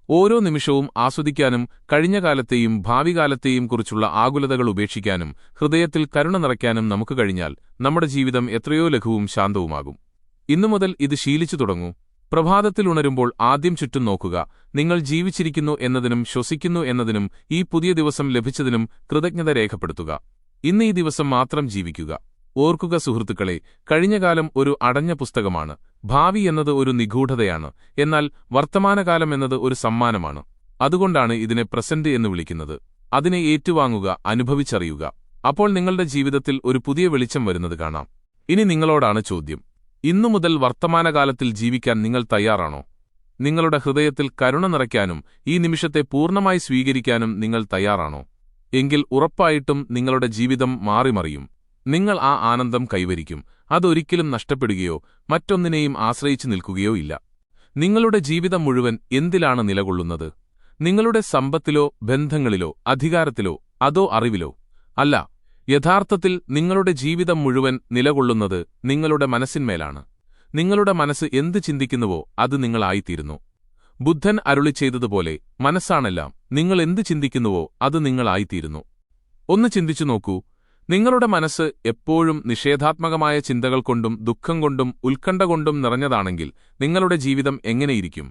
ഓരോ നിമിഷവും ആസ്വദിക്കാനും കഴിഞ്ഞ കാലത്തെയും ഭാവികാലത്തെയും കുറിച്ചുള്ള ആകുലതകൾ ഉപേക്ഷിക്കാനും ഹൃദയത്തിൽ കരുണ നിറയ്ക്കാനും നമുക്ക് കഴിഞ്ഞാൽ നമ്മുടെ ജീവിതം എത്രയോ ലഘുവും ശാന്തവുമാകും. ഇന്നുമുതൽ ഇത് ശീലിച്ചു തുടങ്ങൂ. പ്രഭാതത്തിൽ ഉണരുമ്പോൾ ആദ്യം ചുറ്റും നോക്കുക. നിങ്ങൾ ജീവിച്ചിരിക്കുന്നു എന്നതിനും ശ്വസിക്കുന്നു എന്നതിനും ഈ പുതിയ ദിവസം ലഭിച്ചതിനും കൃതജ്ഞത രേഖപ്പെടുത്തുക. ഇന്ന് ഈ ദിവസം മാത്രം ജീവിക്കുക. ഓർക്കുക സുഹൃത്തുക്കളെ, കഴിഞ്ഞകാലം ഒരു അടഞ്ഞ പുസ്തകമാണ്, ഭാവി എന്നത് ഒരു നിഗൂഢതയാണ്, എന്നാൽ വർത്തമാനകാലം എന്നത് ഒരു സമ്മാനമാണ്. അതുകൊണ്ടാണ് ഇതിനെ പ്രസന്റ് എന്ന് വിളിക്കുന്നത്. അതിനെ ഏറ്റുവാങ്ങുക, അനുഭവിച്ചറിയുക. അപ്പോൾ നിങ്ങളുടെ ജീവിതത്തിൽ ഒരു പുതിയ വെളിച്ചം വരുന്നത് കാണാം. ഇനി നിങ്ങളോടാണ് ചോദ്യം. ഇന്നുമുതൽ വർത്തമാനകാലത്തിൽ ജീവിക്കാൻ നിങ്ങൾ തയ്യാറാണോ? നിങ്ങളുടെ ഹൃദയത്തിൽ കരുണ നിറയ്ക്കാനും ഈ നിമിഷത്തെ പൂർണ്ണമായി സ്വീകരിക്കാനും നിങ്ങൾ തയ്യാറാണോ? എങ്കിൽ ഉറപ്പായിട്ടും നിങ്ങളുടെ ജീവിതം മാറിമറിയും. നിങ്ങൾ ആ ആനന്ദം കൈവരിക്കും. അതൊരിക്കലും നഷ്ടപ്പെടുകയോ മറ്റൊന്നിനെയും ആശ്രയിച്ചു നിൽക്കുകയോ ഇല്ല. നിങ്ങളുടെ ജീവിതം മുഴുവൻ എന്തിലാണ് നിലകൊള്ളുന്നത്? നിങ്ങളുടെ സമ്പത്തിലോ ബന്ധങ്ങളിലോ അധികാരത്തിലോ അതോ അറിവിലോ? അല്ല, യഥാർത്ഥത്തിൽ നിങ്ങളുടെ ജീവിതം മുഴുവൻ നിലകൊള്ളുന്നത് നിങ്ങളുടെ മനസ്സിന്മേലാണ്. നിങ്ങളുടെ മനസ്സ് എന്ത് ചിന്തിക്കുന്നുവോ അത് നിങ്ങളായിത്തീരുന്നു. ബുദ്ധൻ അരുളി ചെയ്തതുപോലെ, മനസ്സാണെല്ലാം, നിങ്ങൾ എന്ത് ചിന്തിക്കുന്നുവോ അത് നിങ്ങളായിത്തീരുന്നു. ഒന്ന് ചിന്തിച്ചു നോക്കൂ. നിങ്ങളുടെ മനസ്സ് എപ്പോഴും നിഷേധാത്മകമായ ചിന്തകൾ കൊണ്ടും ദുഃഖം കൊണ്ടും ഉത്കണ്ഠ കൊണ്ടും നിറഞ്ഞതാണെങ്കിൽ നിങ്ങളുടെ ജീവിതം എങ്ങനെയിരിക്കും?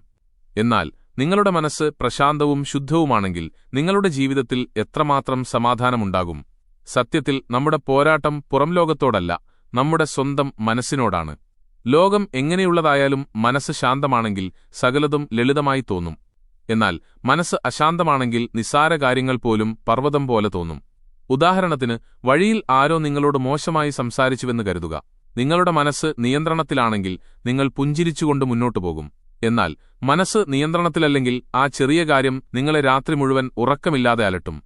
എന്നാൽ നിങ്ങളുടെ മനസ്സ് പ്രശാന്തവും ശുദ്ധവുമാണെങ്കിൽ നിങ്ങളുടെ ജീവിതത്തിൽ എത്രമാത്രം സമാധാനമുണ്ടാകും? സത്യത്തിൽ നമ്മുടെ പോരാട്ടം പുറംലോകത്തോടല്ല, നമ്മുടെ സ്വന്തം മനസ്സിനോടാണ്. ലോകം എങ്ങനെയുള്ളതായാലും മനസ്സ് ശാന്തമാണെങ്കിൽ സകലതും ലളിതമായി തോന്നും. എന്നാൽ മനസ്സ് അശാന്തമാണെങ്കിൽ നിസ്സാര കാര്യങ്ങൾ പോലും പർവ്വതം പോലെ തോന്നും. ഉദാഹരണത്തിന്, വഴിയിൽ ആരോ നിങ്ങളോട് മോശമായി സംസാരിച്ചുവെന്ന് കരുതുക. നിങ്ങളുടെ മനസ്സ് നിയന്ത്രണത്തിലാണെങ്കിൽ നിങ്ങൾ പുഞ്ചിരിച്ചുകൊണ്ട് മുന്നോട്ടു പോകും. എന്നാൽ മനസ്സ് നിയന്ത്രണത്തിലല്ലെങ്കിൽ ആ ചെറിയ കാര്യം നിങ്ങളെ രാത്രി മുഴുവൻ ഉറക്കമില്ലാതെ അലട്ടും.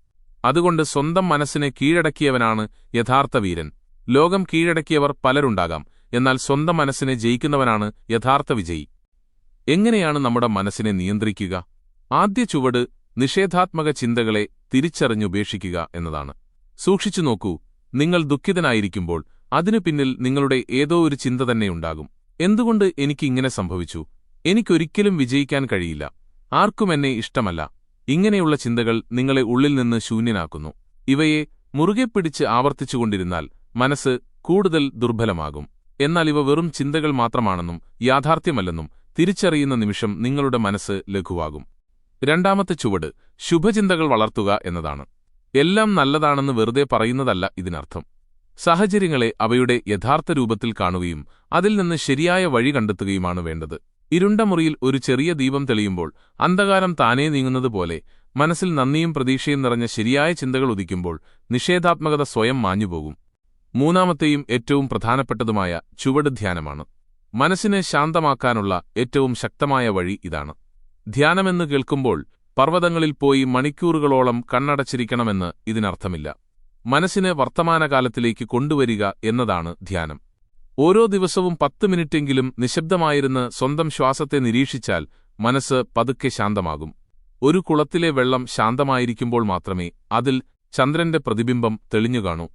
അതുകൊണ്ട് സ്വന്തം മനസ്സിനെ കീഴടക്കിയവനാണ് യഥാർത്ഥ വീരൻ. ലോകം കീഴടക്കിയവർ പലരുണ്ടാകാം, എന്നാൽ സ്വന്തം മനസ്സിനെ ജയിക്കുന്നവനാണ് യഥാർത്ഥ വിജയി. എങ്ങനെയാണ് നമ്മുടെ മനസ്സിനെ നിയന്ത്രിക്കുക? ആദ്യ ചുവട് നിഷേധാത്മക ചിന്തകളെ തിരിച്ചറിഞ്ഞുപേക്ഷിക്കുക എന്നതാണ്. സൂക്ഷിച്ചു നോക്കൂ. നിങ്ങൾ ദുഃഖിതനായിരിക്കുമ്പോൾ അതിനു പിന്നിൽ നിങ്ങളുടെ ഏതോ ഒരു ചിന്ത തന്നെയുണ്ടാകും. എന്തുകൊണ്ട് എനിക്കിങ്ങനെ സംഭവിച്ചു? എനിക്കൊരിക്കലും വിജയിക്കാൻ കഴിയില്ല. ആർക്കും എന്നെ ഇഷ്ടമല്ല. ഇങ്ങനെയുള്ള ചിന്തകൾ നിങ്ങളെ ഉള്ളിൽ നിന്ന് ശൂന്യനാക്കുന്നു. ഇവയെ മുറുകെ പിടിച്ച് ആവർത്തിച്ചുകൊണ്ടിരുന്നാൽ മനസ്സ് കൂടുതൽ ദുർബലമാകും. എന്നാൽ ഇവ വെറും ചിന്തകൾ മാത്രമാണെന്നും യാഥാർത്ഥ്യമല്ലെന്നും തിരിച്ചറിയുന്ന നിമിഷം നിങ്ങളുടെ മനസ്സ് ലഘുവാകും. രണ്ടാമത്തെ ചുവട് ശുഭചിന്തകൾ വളർത്തുക എന്നതാണ്. എല്ലാം നല്ലതാണെന്ന് വെറുതെ പറയുന്നതല്ല ഇതിനർത്ഥം. സാഹചര്യങ്ങളെ അവയുടെ യഥാർത്ഥ രൂപത്തിൽ കാണുകയും അതിൽ നിന്ന് ശരിയായ വഴി കണ്ടെത്തുകയുമാണ് വേണ്ടത്. ഇരുണ്ട മുറിയിൽ ഒരു ചെറിയ ദീപം തെളിയുമ്പോൾ അന്ധകാരം താനേ നീങ്ങുന്നതുപോലെ മനസ്സിൽ നന്ദിയും പ്രതീക്ഷയും നിറഞ്ഞ ശരിയായ ചിന്തകൾ ഉദിക്കുമ്പോൾ നിഷേധാത്മകത സ്വയം മാഞ്ഞുപോകും. മൂന്നാമത്തെയും ഏറ്റവും പ്രധാനപ്പെട്ടതുമായ ചുവട് ധ്യാനമാണ്. മനസ്സിനെ ശാന്തമാക്കാനുള്ള ഏറ്റവും ശക്തമായ വഴി ഇതാണ്. ധ്യാനമെന്ന് കേൾക്കുമ്പോൾ പർവ്വതങ്ങളിൽ പോയി മണിക്കൂറുകളോളം കണ്ണടച്ചിരിക്കണമെന്ന് ഇതിനർത്ഥമില്ല. മനസ്സിനെ വർത്തമാനകാലത്തിലേക്ക് കൊണ്ടുവരിക എന്നതാണ് ധ്യാനം. ഓരോ ദിവസവും 10 മിനിറ്റെങ്കിലും നിശബ്ദമായിരുന്ന് സ്വന്തം ശ്വാസത്തെ നിരീക്ഷിച്ചാൽ മനസ്സ് പതുക്കെ ശാന്തമാകും. ഒരു കുളത്തിലെ വെള്ളം ശാന്തമായിരിക്കുമ്പോൾ മാത്രമേ അതിൽ ചന്ദ്രന്റെ പ്രതിബിംബം തെളിഞ്ഞുകാണൂ.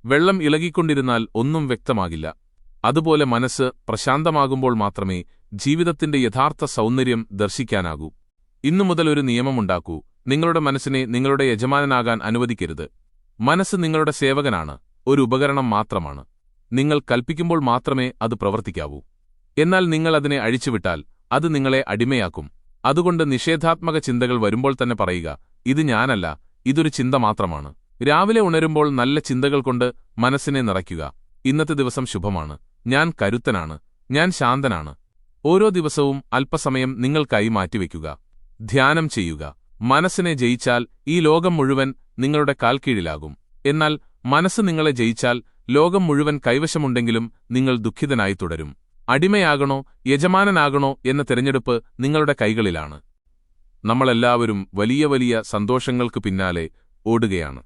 വെള്ളം ഇളകിക്കൊണ്ടിരുന്നാൽ ഒന്നും വ്യക്തമാകില്ല. അതുപോലെ മനസ്സ് പ്രശാന്തമാകുമ്പോൾ മാത്രമേ ജീവിതത്തിന്റെ യഥാർത്ഥ സൗന്ദര്യം ദർശിക്കാനാകൂ. ഇന്നുമുതൽ ഒരു നിയമമുണ്ടാക്കൂ. നിങ്ങളുടെ മനസ്സിനെ നിങ്ങളുടെ യജമാനനാകാൻ അനുവദിക്കരുത്. മനസ്സ് നിങ്ങളുടെ സേവകനാണ്, ഒരു ഉപകരണം മാത്രമാണ്. നിങ്ങൾ കൽപ്പിക്കുമ്പോൾ മാത്രമേ അത് പ്രവർത്തിക്കാവൂ. എന്നാൽ നിങ്ങൾ അതിനെ അഴിച്ചുവിട്ടാൽ അത് നിങ്ങളെ അടിമയാക്കും. അതുകൊണ്ട് നിഷേധാത്മക ചിന്തകൾ വരുമ്പോൾ തന്നെ പറയുക, ഇത് ഞാനല്ല, ഇതൊരു ചിന്ത മാത്രമാണ്. രാവിലെ ഉണരുമ്പോൾ നല്ല ചിന്തകൾ കൊണ്ട് മനസ്സിനെ നിറയ്ക്കുക. ഇന്നത്തെ ദിവസം ശുഭമാണ്, ഞാൻ കരുത്തനാണ്, ഞാൻ ശാന്തനാണ്. ഓരോ ദിവസവും അല്പസമയം നിങ്ങൾക്കായി മാറ്റിവെക്കുക. ധ്യാനം ചെയ്യുക. മനസ്സിനെ ജയിച്ചാൽ ഈ ലോകം മുഴുവൻ നിങ്ങളുടെ കാൽക്കീഴിലാകും. എന്നാൽ മനസ്സ് നിങ്ങളെ ജയിച്ചാൽ ലോകം മുഴുവൻ കൈവശമുണ്ടെങ്കിലും നിങ്ങൾ ദുഃഖിതനായി തുടരും. അടിമയാകണോ യജമാനനാകണോ എന്ന തിരഞ്ഞെടുപ്പ് നിങ്ങളുടെ കൈകളിലാണ്. നമ്മളെല്ലാവരും വലിയ വലിയ സന്തോഷങ്ങൾക്ക് പിന്നാലെ ഓടുകയാണ്.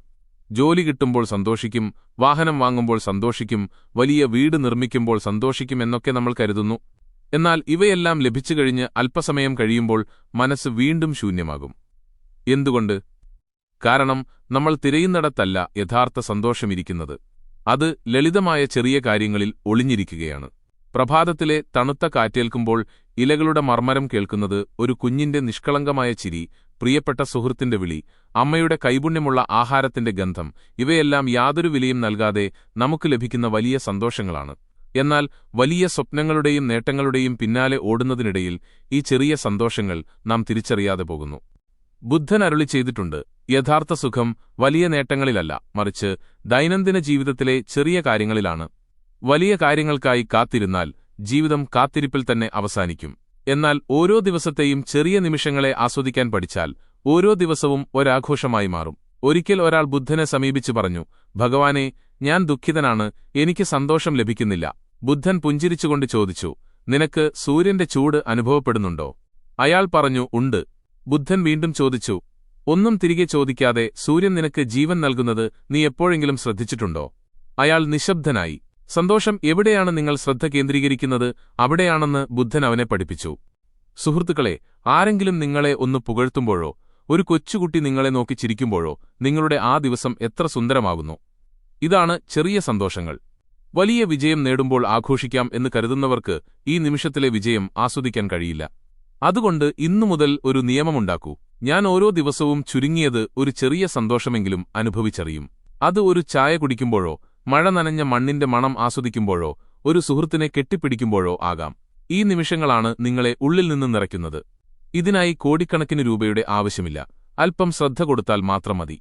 ജോലി കിട്ടുമ്പോൾ സന്തോഷിക്കും, വാഹനം വാങ്ങുമ്പോൾ സന്തോഷിക്കും, വലിയ വീട് നിർമ്മിക്കുമ്പോൾ സന്തോഷിക്കും എന്നൊക്കെ നമ്മൾ കരുതുന്നു. എന്നാൽ ഇവയെല്ലാം ലഭിച്ചുകഴിഞ്ഞ് അല്പസമയം കഴിയുമ്പോൾ മനസ്സ് വീണ്ടും ശൂന്യമാകും. എന്തുകൊണ്ട്? കാരണം നമ്മൾ തിരയുന്നിടത്തല്ല യഥാർത്ഥ സന്തോഷമിരിക്കുന്നത്. അത് ലളിതമായ ചെറിയ കാര്യങ്ങളിൽ ഒളിഞ്ഞിരിക്കുകയാണ്. പ്രഭാതത്തിലെ തണുത്ത കാറ്റേൽക്കുമ്പോൾ ഇലകളുടെ മർമ്മരം കേൾക്കുന്നത്, ഒരു കുഞ്ഞിന്റെ നിഷ്കളങ്കമായ ചിരി, പ്രിയപ്പെട്ട സുഹൃത്തിന്റെ വിളി, അമ്മയുടെ കൈപുണ്യമുള്ള ആഹാരത്തിന്റെ ഗന്ധം, ഇവയെല്ലാം യാതൊരു വിലയും നൽകാതെ നമുക്ക് ലഭിക്കുന്ന വലിയ സന്തോഷങ്ങളാണ്. എന്നാൽ വലിയ സ്വപ്നങ്ങളുടെയും നേട്ടങ്ങളുടെയും പിന്നാലെ ഓടുന്നതിനിടയിൽ ഈ ചെറിയ സന്തോഷങ്ങൾ നാം തിരിച്ചറിയാതെ പോകുന്നു. ബുദ്ധൻ അരുളി ചെയ്തിട്ടുണ്ട്, യഥാർത്ഥ സുഖം വലിയ നേട്ടങ്ങളിലല്ല, മറിച്ച് ദൈനംദിന ജീവിതത്തിലെ ചെറിയ കാര്യങ്ങളിലാണ്. വലിയ കാര്യങ്ങൾക്കായി കാത്തിരുന്നാൽ ജീവിതം കാത്തിരിപ്പിൽ തന്നെ അവസാനിക്കും. എന്നാൽ ഓരോ ദിവസത്തെയും ചെറിയ നിമിഷങ്ങളെ ആസ്വദിക്കാൻ പഠിച്ചാൽ ഓരോ ദിവസവും ഒരാഘോഷമായി മാറും. ഒരിക്കൽ ഒരാൾ ബുദ്ധനെ സമീപിച്ചു പറഞ്ഞു, ഭഗവാനെ, ഞാൻ ദുഃഖിതനാണ്, എനിക്ക് സന്തോഷം ലഭിക്കുന്നില്ല. ബുദ്ധൻ പുഞ്ചിരിച്ചുകൊണ്ട് ചോദിച്ചു, നിനക്ക് സൂര്യന്റെ ചൂട് അനുഭവപ്പെടുന്നുണ്ടോ? അയാൾ പറഞ്ഞു, ഉണ്ട്. ബുദ്ധൻ വീണ്ടും ചോദിച്ചു, ഒന്നും തിരികെ ചോദിക്കാതെ സൂര്യൻ നിനക്ക് ജീവൻ നൽകുന്നത് നീ എപ്പോഴെങ്കിലും ശ്രദ്ധിച്ചിട്ടുണ്ടോ? അയാൾ നിശബ്ദനായി. സന്തോഷം എവിടെയാണ് നിങ്ങൾ ശ്രദ്ധ കേന്ദ്രീകരിക്കുന്നത്, അവിടെയാണെന്ന് ബുദ്ധൻ അവനെ പഠിപ്പിച്ചു. സുഹൃത്തുക്കളെ, ആരെങ്കിലും നിങ്ങളെ ഒന്ന് പുകഴ്ത്തുമ്പോഴോ ഒരു കൊച്ചുകുട്ടി നിങ്ങളെ നോക്കി ചിരിക്കുമ്പോഴോ നിങ്ങളുടെ ആ ദിവസം എത്ര സുന്ദരമാകുന്നു. ഇതാണ് ചെറിയ സന്തോഷങ്ങൾ. വലിയ വിജയം നേടുമ്പോൾ ആഘോഷിക്കാം എന്ന് കരുതുന്നവർക്ക് ഈ നിമിഷത്തിലെ വിജയം ആസ്വദിക്കാൻ കഴിയില്ല. അതുകൊണ്ട് ഇന്നുമുതൽ ഒരു നിയമമുണ്ടാക്കൂ. ഞാൻ ഓരോ ദിവസവും ചുരുങ്ങിയത് ഒരു ചെറിയ സന്തോഷമെങ്കിലും അനുഭവിച്ചറിയും. അത് ഒരു ചായ കുടിക്കുമ്പോഴോ, മഴ നനഞ്ഞ മണ്ണിന്റെ മണം ആസ്വദിക്കുമ്പോഴോ, ഒരു സുഹൃത്തിനെ കെട്ടിപ്പിടിക്കുമ്പോഴോ ആകാം. ഈ നിമിഷങ്ങളാണ് നിങ്ങളെ ഉള്ളിൽ നിന്ന് നിറയ്ക്കുന്നത്. ഇതിനായി കോടിക്കണക്കിന് രൂപയുടെ ആവശ്യമില്ല. അല്പം ശ്രദ്ധ കൊടുത്താൽ മാത്രം മതി.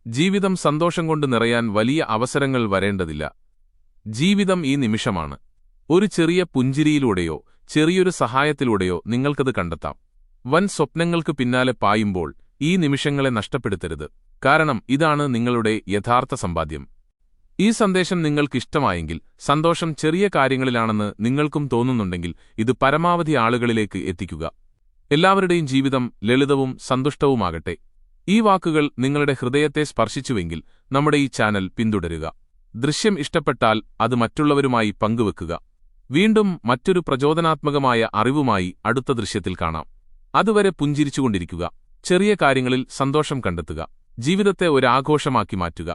ജീവിതം സന്തോഷം കൊണ്ട് നിറയാൻ വലിയ അവസരങ്ങൾ വരേണ്ടതില്ല. ജീവിതം ഈ നിമിഷമാണ്. ഒരു ചെറിയ പുഞ്ചിരിയിലൂടെയോ ചെറിയൊരു സഹായത്തിലൂടെയോ നിങ്ങൾക്കത് കണ്ടെത്താം. വൻ സ്വപ്നങ്ങൾക്ക് പിന്നാലെ പായുമ്പോൾ ഈ നിമിഷങ്ങളെ നഷ്ടപ്പെടുത്തരുത്. കാരണം ഇതാണ് നിങ്ങളുടെ യഥാർത്ഥ സമ്പാദ്യം. ഈ സന്ദേശം നിങ്ങൾക്കിഷ്ടമായെങ്കിൽ, സന്തോഷം ചെറിയ കാര്യങ്ങളിലാണെന്ന് നിങ്ങൾക്കും തോന്നുന്നുണ്ടെങ്കിൽ ഇത് പരമാവധി ആളുകളിലേക്ക് എത്തിക്കുക. എല്ലാവരുടെയും ജീവിതം ലളിതവും സന്തുഷ്ടവുമാകട്ടെ. ഈ വാക്കുകൾ നിങ്ങളുടെ ഹൃദയത്തെ സ്പർശിച്ചുവെങ്കിൽ നമ്മുടെ ഈ ചാനൽ പിന്തുടരുക. ദൃശ്യം ഇഷ്ടപ്പെട്ടാൽ അത് മറ്റുള്ളവരുമായി പങ്കുവെക്കുക. വീണ്ടും മറ്റൊരു പ്രചോദനാത്മകമായ അറിവുമായി അടുത്ത ദൃശ്യത്തിൽ കാണാം. അതുവരെ പുഞ്ചിരിച്ചുകൊണ്ടിരിക്കുക. ചെറിയ കാര്യങ്ങളിൽ സന്തോഷം കണ്ടെത്തുക. ജീവിതത്തെ ഒരു ആഘോഷമാക്കി മാറ്റുക.